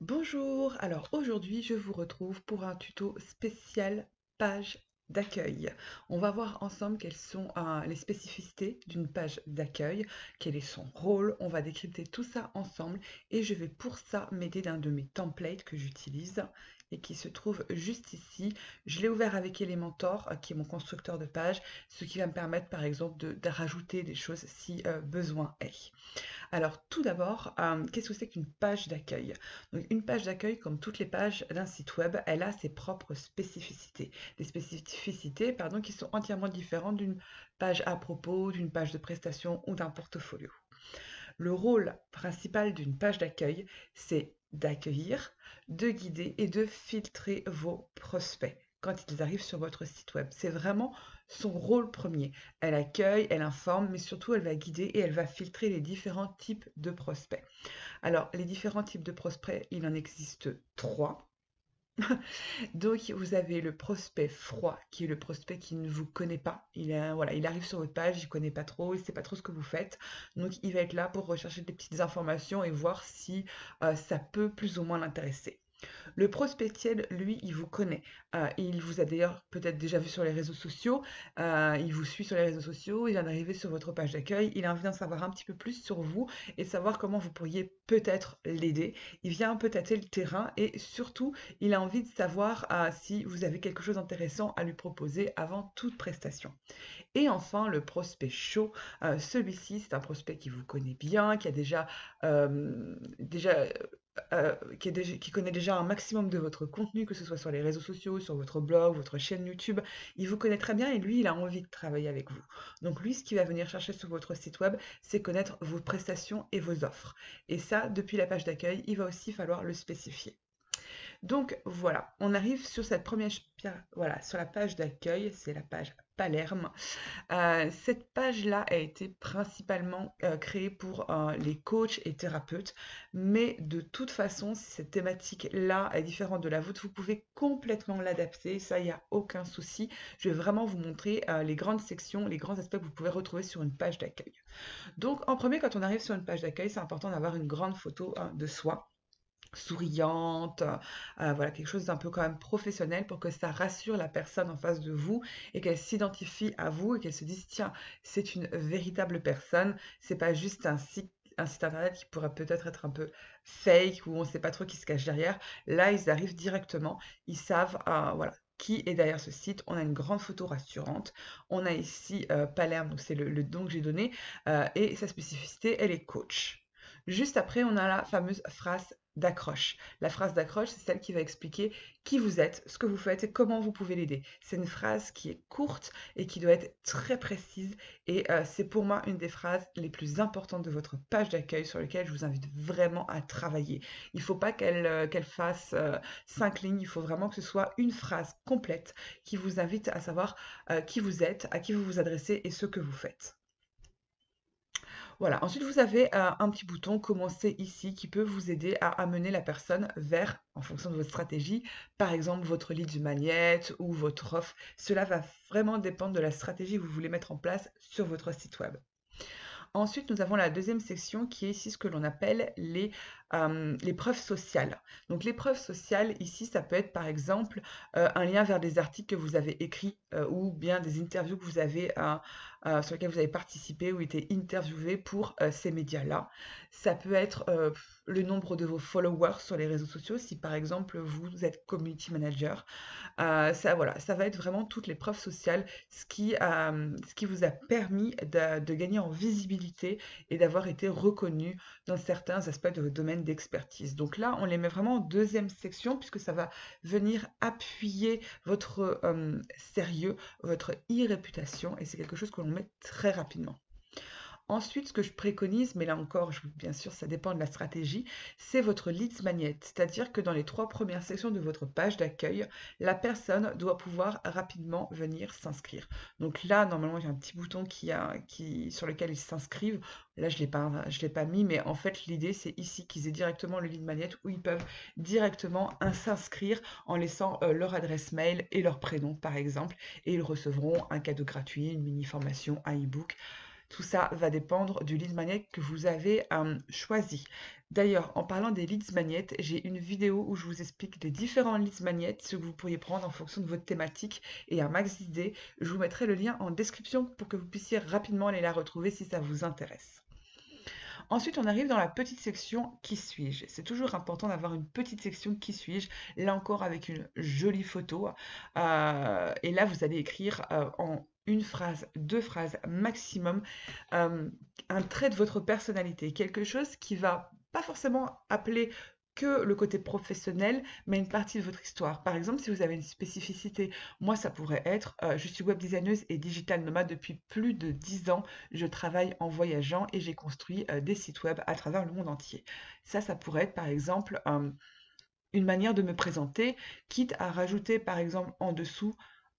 Bonjour, alors aujourd'hui je vous retrouve pour un tuto spécial page d'accueil. On va voir ensemble quelles sont les spécificités d'une page d'accueil, quel est son rôle, on va décrypter tout ça ensemble et je vais pour ça m'aider d'un de mes templates que j'utilise et qui se trouve juste ici. Je l'ai ouvert avec Elementor qui est mon constructeur de page, ce qui va me permettre par exemple de rajouter des choses si besoin est. Alors, tout d'abord, qu'est-ce que c'est qu'une page d'accueil? Donc, une page d'accueil, comme toutes les pages d'un site web, elle a ses propres spécificités. Des spécificités, pardon, qui sont entièrement différentes d'une page à propos, d'une page de prestation ou d'un portfolio. Le rôle principal d'une page d'accueil, c'est d'accueillir, de guider et de filtrer vos prospects quand ils arrivent sur votre site web. C'est vraiment son rôle premier. Elle accueille, elle informe, mais surtout elle va guider et elle va filtrer les différents types de prospects. Alors, les différents types de prospects, il en existe trois. Donc, vous avez le prospect froid, qui est le prospect qui ne vous connaît pas. Voilà, il arrive sur votre page, il ne connaît pas trop, il ne sait pas trop ce que vous faites. Donc, il va être là pour rechercher des petites informations et voir si ça peut plus ou moins l'intéresser. Le prospectiel, lui, il vous connaît. Il vous a d'ailleurs peut-être déjà vu sur les réseaux sociaux. Il vous suit sur les réseaux sociaux. Il vient d'arriver sur votre page d'accueil. Il a envie d'en savoir un petit peu plus sur vous et de savoir comment vous pourriez peut-être l'aider. Il vient un peu tâter le terrain et surtout, il a envie de savoir si vous avez quelque chose d'intéressant à lui proposer avant toute prestation. Et enfin, le prospect chaud, celui-ci, c'est un prospect qui vous connaît bien, qui a qui connaît déjà un maximum de votre contenu, que ce soit sur les réseaux sociaux, sur votre blog, votre chaîne YouTube. Il vous connaît très bien et lui, il a envie de travailler avec vous. Donc lui, ce qu'il va venir chercher sur votre site web, c'est connaître vos prestations et vos offres. Et ça, depuis la page d'accueil, il va aussi falloir le spécifier. Donc voilà, on arrive sur cette première, voilà, sur la page d'accueil, c'est la page Palerme. Cette page-là a été principalement créée pour les coachs et thérapeutes, mais de toute façon, si cette thématique-là est différente de la vôtre, vous pouvez complètement l'adapter, ça, il n'y a aucun souci. Je vais vraiment vous montrer les grandes sections, les grands aspects que vous pouvez retrouver sur une page d'accueil. Donc, en premier, quand on arrive sur une page d'accueil, c'est important d'avoir une grande photo de soi souriante, voilà, quelque chose d'un peu quand même professionnel pour que ça rassure la personne en face de vous et qu'elle s'identifie à vous et qu'elle se dise, tiens, c'est une véritable personne, c'est pas juste un site internet qui pourrait peut-être être un peu fake ou on ne sait pas trop qui se cache derrière. Là, ils arrivent directement, ils savent, voilà, qui est derrière ce site. On a une grande photo rassurante. On a ici Palerme, donc c'est le don que j'ai donné, et sa spécificité, elle est coach. Juste après, on a la fameuse phrase d'accroche. La phrase d'accroche, c'est celle qui va expliquer qui vous êtes, ce que vous faites et comment vous pouvez l'aider. C'est une phrase qui est courte et qui doit être très précise et c'est pour moi une des phrases les plus importantes de votre page d'accueil sur laquelle je vous invite vraiment à travailler. Il ne faut pas qu'elle fasse 5 lignes, il faut vraiment que ce soit une phrase complète qui vous invite à savoir qui vous êtes, à qui vous vous adressez et ce que vous faites. Voilà, ensuite vous avez un petit bouton commencer ici qui peut vous aider à amener la personne vers, en fonction de votre stratégie, par exemple votre lead magnet ou votre offre. Cela va vraiment dépendre de la stratégie que vous voulez mettre en place sur votre site web. Ensuite, nous avons la deuxième section qui est ici ce que l'on appelle les preuves sociales. Donc les preuves sociales, ici, ça peut être par exemple un lien vers des articles que vous avez écrits ou bien des interviews que vous avez, sur lesquelles vous avez participé ou été interviewé pour ces médias-là. Ça peut être le nombre de vos followers sur les réseaux sociaux, si par exemple vous êtes community manager. Ça, voilà, ça va être vraiment toutes les preuves sociales, ce qui vous a permis de gagner en visibilité et d'avoir été reconnu dans certains aspects de votre domaine d'expertise. Donc là, on les met vraiment en deuxième section puisque ça va venir appuyer votre sérieux, votre e-réputation et c'est quelque chose que l'on met très rapidement. Ensuite, ce que je préconise, mais là encore, bien sûr, ça dépend de la stratégie, c'est votre leads magnet. C'est-à-dire que dans les 3 premières sections de votre page d'accueil, la personne doit pouvoir rapidement venir s'inscrire. Donc là, normalement, il y a un petit bouton sur lequel ils s'inscrivent. Là, je ne l'ai pas mis, mais en fait, l'idée, c'est ici qu'ils aient directement le lead magnet où ils peuvent directement s'inscrire en laissant leur adresse mail et leur prénom, par exemple, et ils recevront un cadeau gratuit, une mini-formation, un e-book, Tout ça va dépendre du lead magnet que vous avez choisi. D'ailleurs, en parlant des leads magnets, j'ai une vidéo où je vous explique les différents leads magnets, ce que vous pourriez prendre en fonction de votre thématique et un max d'idées. Je vous mettrai le lien en description pour que vous puissiez rapidement aller la retrouver si ça vous intéresse. Ensuite, on arrive dans la petite section Qui suis-je? C'est toujours important d'avoir une petite section Qui suis-je? Là encore avec une jolie photo. Et là, vous allez écrire en une phrase, deux phrases maximum, un trait de votre personnalité, quelque chose qui va pas forcément appeler que le côté professionnel, mais une partie de votre histoire. Par exemple, si vous avez une spécificité, moi ça pourrait être, je suis web designeuse et digital nomade depuis plus de 10 ans, je travaille en voyageant et j'ai construit des sites web à travers le monde entier. Ça pourrait être par exemple une manière de me présenter, quitte à rajouter par exemple en dessous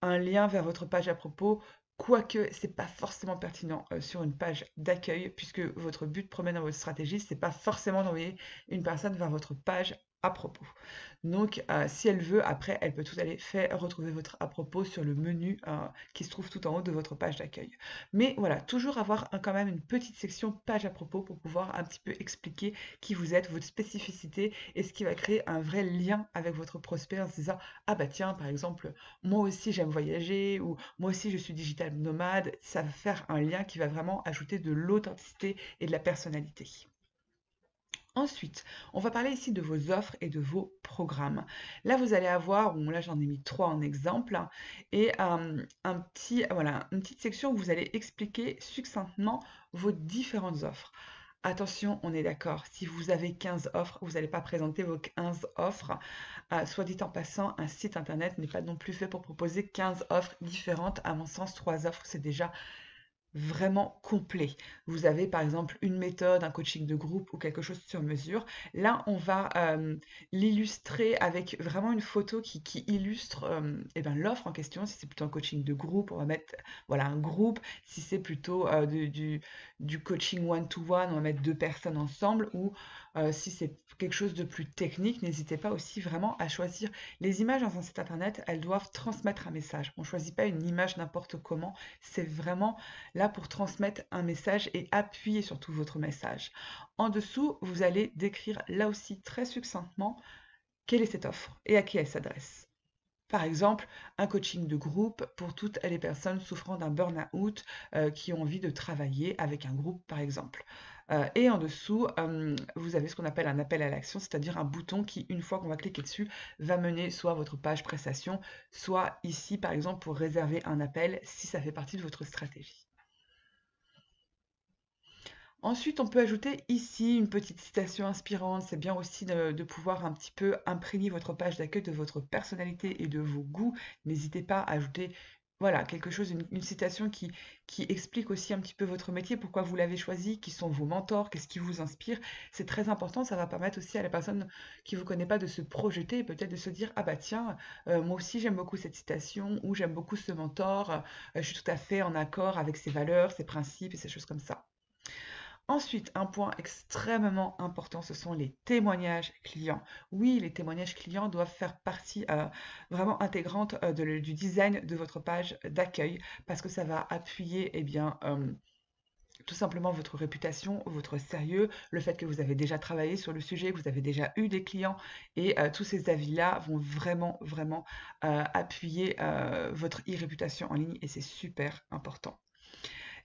un lien vers votre page à propos, quoique c'est pas forcément pertinent sur une page d'accueil, puisque votre but premier dans votre stratégie, c'est pas forcément d'envoyer une personne vers votre page à propos. Donc, si elle veut, après, elle peut tout à fait retrouver votre à propos sur le menu qui se trouve tout en haut de votre page d'accueil. Mais voilà, toujours avoir quand même une petite section page à propos pour pouvoir un petit peu expliquer qui vous êtes, votre spécificité, et ce qui va créer un vrai lien avec votre prospect en se disant, ah bah tiens, par exemple, moi aussi j'aime voyager, ou moi aussi je suis digital nomade. Ça va faire un lien qui va vraiment ajouter de l'authenticité et de la personnalité. Ensuite, on va parler ici de vos offres et de vos programmes. Là, vous allez avoir, bon, là j'en ai mis trois en exemple, hein, et voilà, une petite section où vous allez expliquer succinctement vos différentes offres. Attention, on est d'accord, si vous avez 15 offres, vous n'allez pas présenter vos 15 offres. Soit dit en passant, un site internet n'est pas non plus fait pour proposer 15 offres différentes. À mon sens, 3 offres, c'est déjà vraiment complet. Vous avez par exemple une méthode, un coaching de groupe ou quelque chose sur mesure. Là, on va l'illustrer avec vraiment une photo qui illustre eh ben, l'offre en question. Si c'est plutôt un coaching de groupe, on va mettre voilà, un groupe. Si c'est plutôt du coaching one-to-one, on va mettre deux personnes ensemble. Ou si c'est quelque chose de plus technique, n'hésitez pas aussi vraiment à choisir. Les images dans un site internet, elles doivent transmettre un message. On ne choisit pas une image n'importe comment. C'est vraiment là pour transmettre un message et appuyer sur tout votre message. En dessous, vous allez décrire là aussi très succinctement quelle est cette offre et à qui elle s'adresse. Par exemple, un coaching de groupe pour toutes les personnes souffrant d'un burn-out qui ont envie de travailler avec un groupe, par exemple. Et en dessous, vous avez ce qu'on appelle un appel à l'action, c'est-à-dire un bouton qui, une fois qu'on va cliquer dessus, va mener soit à votre page prestation, soit ici, par exemple, pour réserver un appel si ça fait partie de votre stratégie. Ensuite, on peut ajouter ici une petite citation inspirante. C'est bien aussi de pouvoir un petit peu imprégner votre page d'accueil de votre personnalité et de vos goûts. N'hésitez pas à ajouter voilà, quelque chose, une citation qui explique aussi un petit peu votre métier, pourquoi vous l'avez choisi, qui sont vos mentors, qu'est-ce qui vous inspire. C'est très important, ça va permettre aussi à la personne qui ne vous connaît pas de se projeter et peut-être de se dire, ah bah tiens, moi aussi j'aime beaucoup cette citation ou j'aime beaucoup ce mentor, je suis tout à fait en accord avec ses valeurs, ses principes et ces choses comme ça. Ensuite, un point extrêmement important, ce sont les témoignages clients. Oui, les témoignages clients doivent faire partie vraiment intégrante du design de votre page d'accueil parce que ça va appuyer eh bien, tout simplement votre réputation, votre sérieux, le fait que vous avez déjà travaillé sur le sujet, que vous avez déjà eu des clients et tous ces avis-là vont vraiment appuyer votre e-réputation en ligne et c'est super important.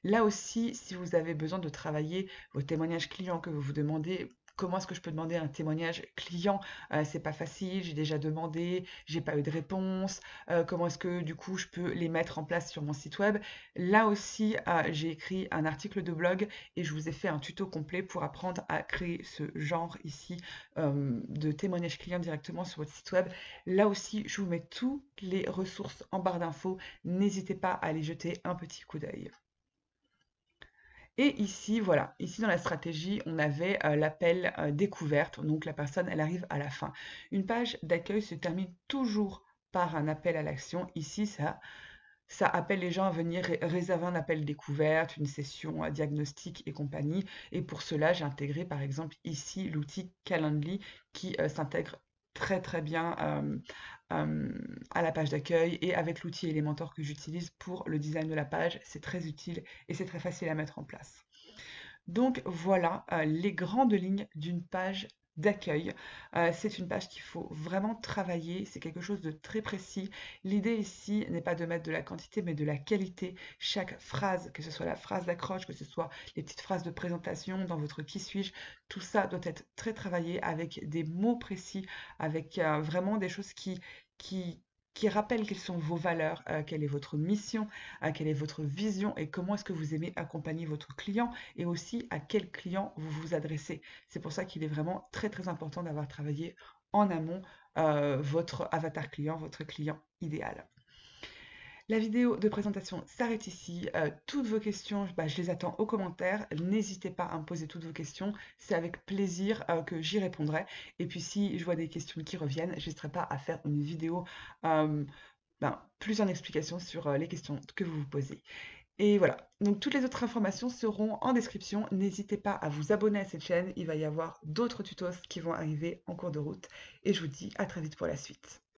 Là aussi, si vous avez besoin de travailler vos témoignages clients, que vous vous demandez comment est-ce que je peux demander un témoignage client, c'est pas facile, j'ai déjà demandé, j'ai pas eu de réponse, comment est-ce que du coup je peux les mettre en place sur mon site web. Là aussi, j'ai écrit un article de blog et je vous ai fait un tuto complet pour apprendre à créer ce genre ici de témoignage client directement sur votre site web. Là aussi, je vous mets toutes les ressources en barre d'infos. N'hésitez pas à aller jeter un petit coup d'œil. Et ici, voilà, ici dans la stratégie, on avait l'appel découverte. Donc la personne, elle arrive à la fin. Une page d'accueil se termine toujours par un appel à l'action. Ici, ça appelle les gens à venir réserver un appel découverte, une session diagnostic et compagnie. Et pour cela, j'ai intégré par exemple ici l'outil Calendly qui s'intègre très très bien à la page d'accueil et avec l'outil Elementor que j'utilise pour le design de la page, c'est très utile et c'est très facile à mettre en place. Donc voilà les grandes lignes d'une page d'accueil. C'est une page qu'il faut vraiment travailler, c'est quelque chose de très précis. L'idée ici n'est pas de mettre de la quantité mais de la qualité. Chaque phrase, que ce soit la phrase d'accroche, que ce soit les petites phrases de présentation dans votre qui suis-je, tout ça doit être très travaillé avec des mots précis, avec vraiment des choses qui, qui rappellent quelles sont vos valeurs, quelle est votre mission, quelle est votre vision et comment est-ce que vous aimez accompagner votre client et aussi à quel client vous vous adressez. C'est pour ça qu'il est vraiment très très important d'avoir travaillé en amont votre avatar client, votre client idéal. La vidéo de présentation s'arrête ici. Toutes vos questions, bah, je les attends aux commentaires. N'hésitez pas à me poser toutes vos questions. C'est avec plaisir que j'y répondrai. Et puis si je vois des questions qui reviennent, je n'hésiterai pas à faire une vidéo plus en explication sur les questions que vous vous posez. Et voilà, donc toutes les autres informations seront en description. N'hésitez pas à vous abonner à cette chaîne. Il va y avoir d'autres tutos qui vont arriver en cours de route. Et je vous dis à très vite pour la suite.